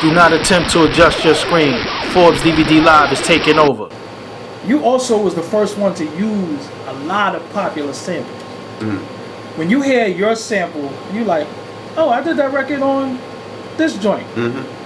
Do not attempt to adjust your screen. Forbes DVD Live is taking over. You also was the first one to use a lot of popular samples. When you hear your sample, you like, oh, I did that record on this joint.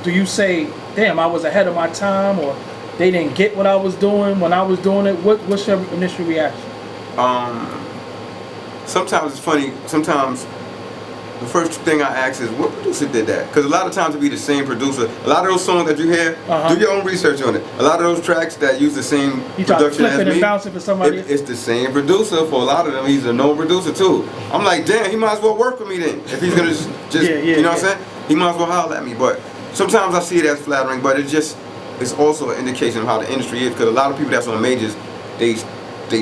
Do you say, damn, I was ahead of my time, or they didn't get what I was doing when I was doing it? What's your initial reaction? Sometimes it's funny. Sometimes the first thing I ask is, what producer did that? Because a lot of times it be the same producer. A lot of those songs that you hear, do your own research on it. A lot of those tracks that use the same production as me, and bouncing for somebody. It's the same producer for a lot of them. He's a known producer too. I'm like, damn, he might as well work with me then. If he's gonna just you know what I'm saying? He might as well holler at me. But sometimes I see it as flattering, but it's also an indication of how the industry is. Because a lot of people that's on majors, they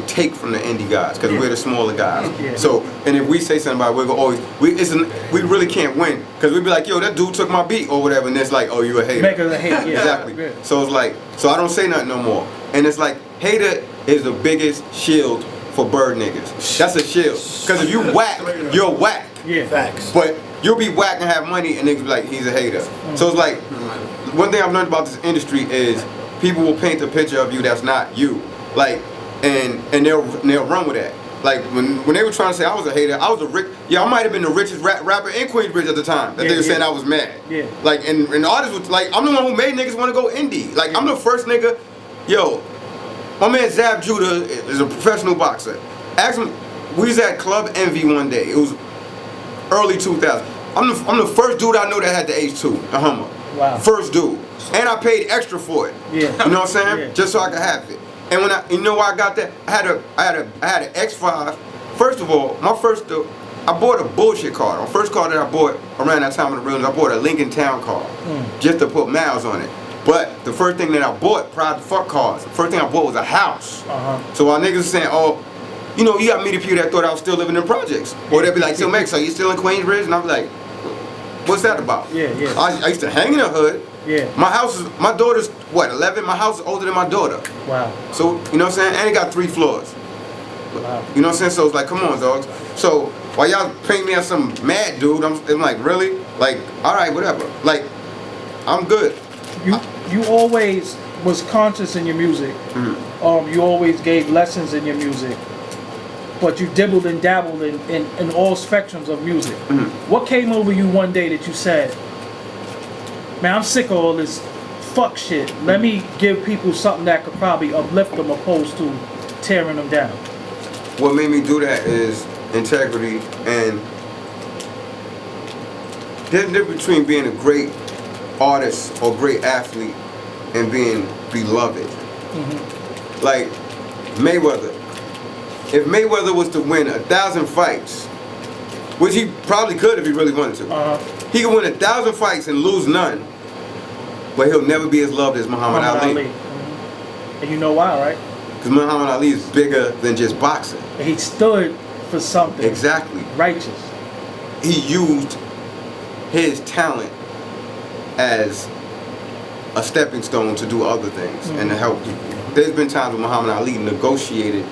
take from the indie guys because we're the smaller guys. So, and if we say something about it, we're gonna always we really can't win because we'd be like, yo, that dude took my beat or whatever, and it's like, oh, you a hater. Make us a hater. Exactly. So it's like, so I don't say nothing no more. And it's like, hater is the biggest shield for bird niggas. That's a shield because if you whack, you're whack. Yeah. Facts. But you'll be whack and have money, and niggas be like, he's a hater. So it's like, one thing I've learned about this industry is people will paint a picture of you that's not you. Like, and they'll run with that. Like when they were trying to say I was a hater, I was I might have been the richest rapper in Queensbridge at the time. That they were saying I was mad. Yeah. Like and the artists was like, I'm the one who made niggas want to go indie. Like I'm the first nigga. Yo, my man Zab Judah is a professional boxer. Ask him. We was at Club Envy one day. It was early 2000. I'm the first dude I know that had the H2, the Hummer. Wow. First dude, and I paid extra for it. Yeah. You know what I'm saying? Just so I could have it. And when you know why I got that? I had an X5. First of all, I bought a bullshit car. My first car that I bought around that time in the rooms, I bought a Lincoln Town car just to put miles on it. But the first thing that I bought, prior to fuck cars, the first thing I bought was a house. So while niggas saying, oh, you know, you got me the people that thought I was still living in projects, or they'd be like, so Max, are you still in Queensbridge? And I'd be like, what's that about? Yeah. I used to hang in the hood. Yeah. My daughter's, 11? My house is older than my daughter. Wow. So, you know what I'm saying? And it got 3 floors. Wow. You know what I'm saying? So it's like, come on, dogs. So while y'all paint me as some mad dude, I'm like, really? Like, all right, whatever. Like, I'm good. You always was conscious in your music. You always gave lessons in your music. But you dibbled and dabbled in all spectrums of music. What came over you one day that you said, man, I'm sick of all this fuck shit. Let me give people something that could probably uplift them opposed to tearing them down. What made me do that is integrity, and there's a difference between being a great artist or great athlete and being beloved. Like Mayweather. If Mayweather was to win 1,000 fights, which he probably could if he really wanted to, he could win 1,000 fights and lose none, but he'll never be as loved as Muhammad Ali. And you know why, right? Because Muhammad Ali is bigger than just boxing. And he stood for something Exactly. righteous. He used his talent as a stepping stone to do other things and to help people. There's been times when Muhammad Ali negotiated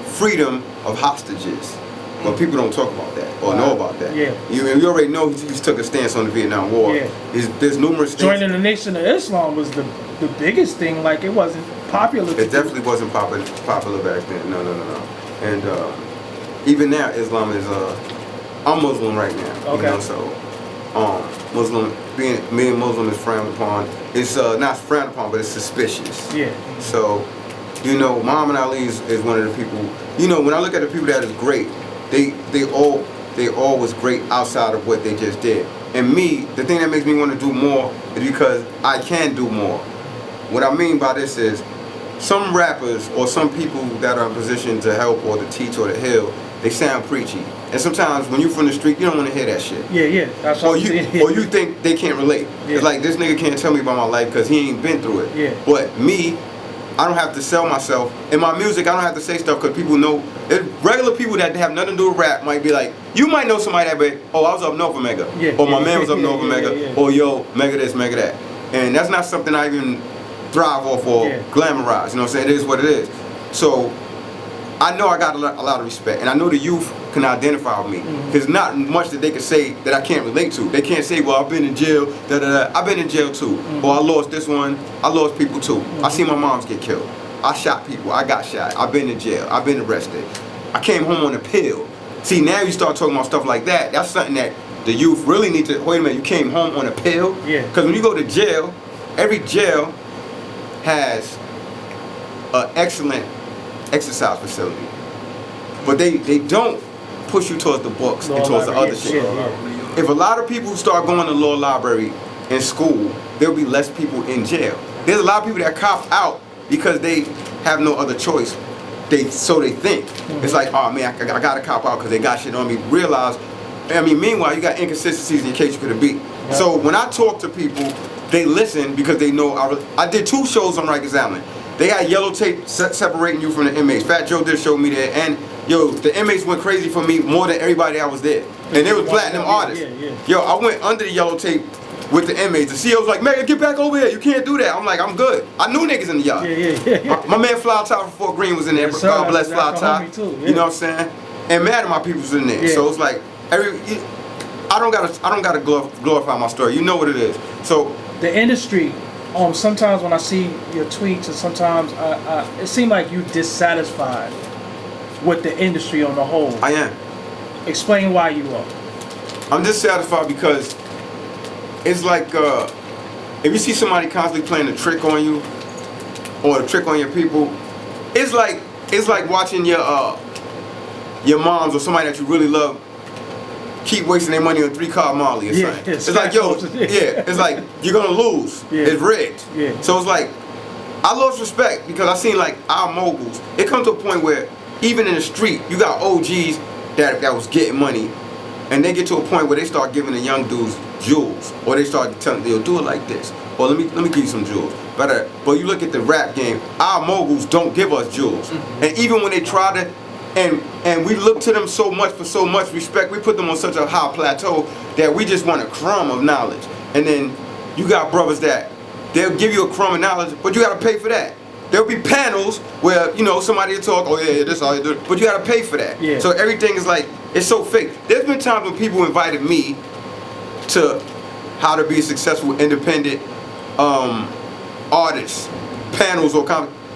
freedom of hostages, but people don't talk about that or know about that. Yeah. You already know he took a stance on the Vietnam War. Yeah. There's numerous things. Joining the Nation of Islam was the biggest thing. Like, it wasn't popular. It definitely wasn't popular back then. No. And even now, Islam is I'm Muslim right now. Okay. You know, so Muslim, being Muslim is frowned upon. It's not frowned upon, but it's suspicious. Yeah. So, you know, Muhammad Ali is one of the people. You know, when I look at the people that is great, they all was great outside of what they just did. And me, the thing that makes me want to do more is because I can do more. What I mean by this is, some rappers or some people that are in position to help or to teach or to heal, they sound preachy. And sometimes when you're from the street, you don't want to hear that shit. Yeah. That's or you think they can't relate. Yeah. It's like, this nigga can't tell me about my life because he ain't been through it. Yeah. But me, I don't have to sell myself. In my music, I don't have to say stuff because people know. Regular people that have nothing to do with rap might be like, you might know somebody that be, oh, I was up north of Mega. Or my man was up north of Mega. Or yo, Mega this, Mega that. And that's not something I even thrive off or glamorize. You know what I'm saying? It is what it is. So I know I got a lot of respect, and I know the youth can identify with me. There's not much that they can say that I can't relate to. They can't say, well, I've been in jail, I've been in jail too. Or I lost this one, I lost people too. I seen my moms get killed. I shot people, I got shot. I've been in jail, I've been arrested. I came home on a pill. See, now you start talking about stuff like that, that's something that the youth really need to, wait a minute, you came home on a pill? Yeah. Because when you go to jail, every jail has an excellent exercise facility. But they don't push you towards the books and towards the other shit. If a lot of people start going to law library in school, there'll be less people in jail. There's a lot of people that cop out because they have no other choice. So they think. It's like, oh man, I gotta cop out because they got shit on me. Realize, meanwhile, you got inconsistencies in your case you could have beat. So when I talk to people, they listen because they know I did 2 shows on Rikers Island. They had yellow tape separating you from the inmates. Fat Joe did show me that, and yo, the inmates went crazy for me more than everybody that was there. And they was platinum artists. Yo, I went under the yellow tape with the inmates. The CEO was like, Mega, get back over here. You can't do that. I'm like, I'm good. I knew niggas in the yard. My man Fly Top from Fort Greene was in there. God bless Fly Top. You know what I'm saying? And mad at my people was in there. So it's like I don't gotta glorify my story. You know what it is. So the industry. Sometimes when I see your tweets, and sometimes it seems like you dissatisfied with the industry on the whole. I am. Explain why you are. I'm dissatisfied because it's like if you see somebody constantly playing a trick on you or a trick on your people, it's like watching your moms or somebody that you really love keep wasting their money on 3-card Molly or something. It's like, yo, it's like, you're gonna lose. It's rigged. So it's like, I lost respect because I seen like our moguls. It comes to a point where even in the street, you got OGs that was getting money, and they get to a point where they start giving the young dudes jewels, or they start telling them, do it like this, or let me give you some jewels. But you look at the rap game, our moguls don't give us jewels, and even when they try to. And we look to them so much for so much respect. We put them on such a high plateau that we just want a crumb of knowledge. And then you got brothers that they'll give you a crumb of knowledge, but you got to pay for that. There'll be panels where, somebody will talk, oh yeah, this is how you do it, but you got to pay for that. So everything is like, it's so fake. There's been times when people invited me to how to be a successful independent artist, panels or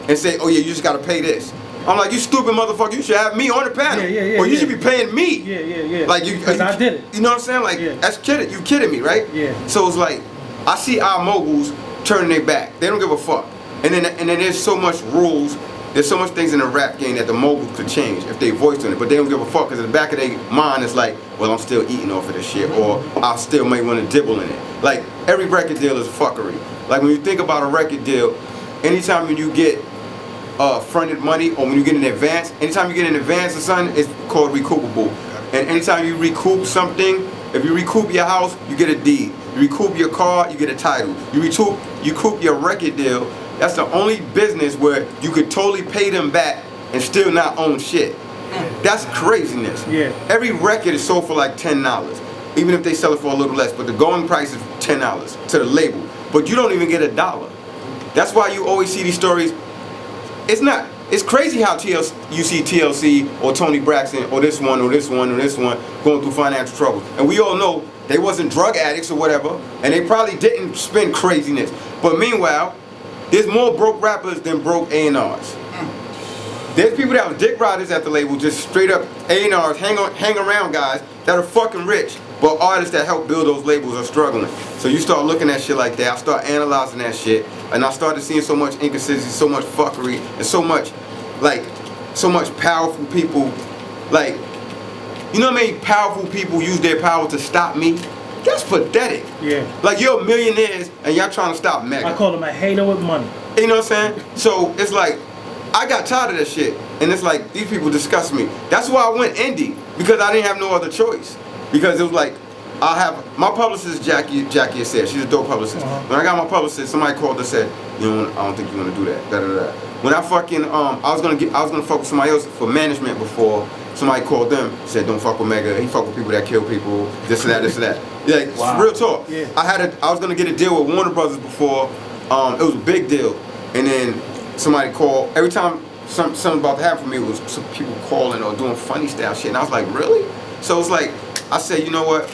and say, oh yeah, you just got to pay this. I'm like, you stupid motherfucker, you should have me on the panel. Or you should be paying me. Like because I did it. You know what I'm saying? Like, that's kidding. You kidding me, right? So it's like, I see our moguls turning their back. They don't give a fuck. And then there's so much rules, there's so much things in the rap game that the moguls could change if they voiced on it. But they don't give a fuck because in the back of their mind it's like, well, I'm still eating off of this shit, or I still may want to dibble in it. Like, every record deal is fuckery. Like, when you think about a record deal, anytime when you get fronted money, or when you get in advance, anytime you get in advance or something, it's called recoupable. And anytime you recoup something, if you recoup your house, you get a deed. You recoup your car, you get a title. You recoup your record deal. That's the only business where you could totally pay them back and still not own shit. That's craziness. Every record is sold for like $10, even if they sell it for a little less. But the going price is $10 to the label. But you don't even get $1. That's why you always see these stories. It's crazy how you see TLC or Tony Braxton or this one going through financial trouble. And we all know they wasn't drug addicts or whatever, and they probably didn't spend craziness. But meanwhile, there's more broke rappers than broke A&Rs. There's people that was dick riders at the label, just straight up A&Rs, hang around guys that are fucking rich, but artists that help build those labels are struggling. So you start looking at shit like that, I start analyzing that shit, and I started seeing so much inconsistency, so much fuckery, and so much powerful people, like, you know how many powerful people use their power to stop me? That's pathetic. Like, you're millionaires and y'all trying to stop Mega. I call him a hater with money. You know what I'm saying? So it's like, I got tired of that shit, and it's like, these people disgust me. That's why I went indie, because I didn't have no other choice. Because it was like, I have my publicist, Jackie has said, she's a dope publicist. When I got my publicist, somebody called and said, I don't think you want to do that. When I fucking I was gonna fuck with somebody else for management before. Somebody called them, said don't fuck with Mega. He fuck with people that kill people. This and that, this and that. Like, real talk. I was gonna get a deal with Warner Brothers before. It was a big deal, and then somebody called. Every time something about to happen for me. It was some people calling or doing funny style shit, and I was like, really? So it's like, I said, you know what?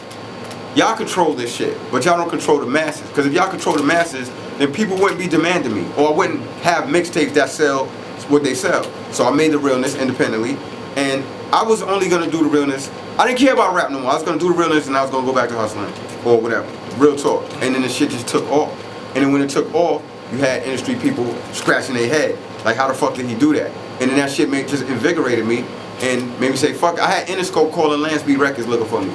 Y'all control this shit, but y'all don't control the masses. Because if y'all control the masses, then people wouldn't be demanding me, or I wouldn't have mixtapes that sell what they sell. So I made the realness independently, and I was only gonna do the realness. I didn't care about rap no more. I was gonna do the realness, and I was gonna go back to hustling or whatever. Real talk. And then the shit just took off. And then when it took off, you had industry people scratching their head, like, how the fuck did he do that? And then that shit just invigorated me and made me say, fuck. I had Interscope calling Lansby Records looking for me,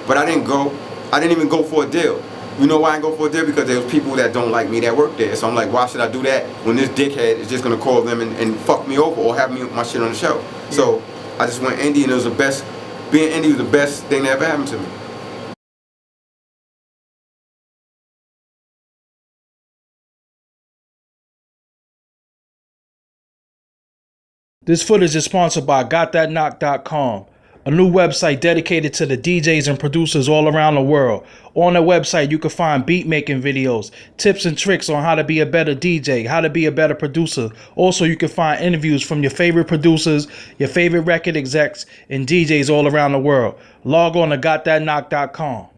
but I didn't go. I didn't even go for a deal. You know why I didn't go for a deal? Because there was people that don't like me that work there. So I'm like, why should I do that when this dickhead is just gonna call them and fuck me over or have me my shit on the show? Yeah. So I just went indie, and it was the best. Being indie was the best thing that ever happened to me. This footage is sponsored by GotThatKnock.com, a new website dedicated to the DJs and producers all around the world. On the website, you can find beat making videos, tips and tricks on how to be a better DJ, how to be a better producer. Also, you can find interviews from your favorite producers, your favorite record execs, and DJs all around the world. Log on to GotThatKnock.com.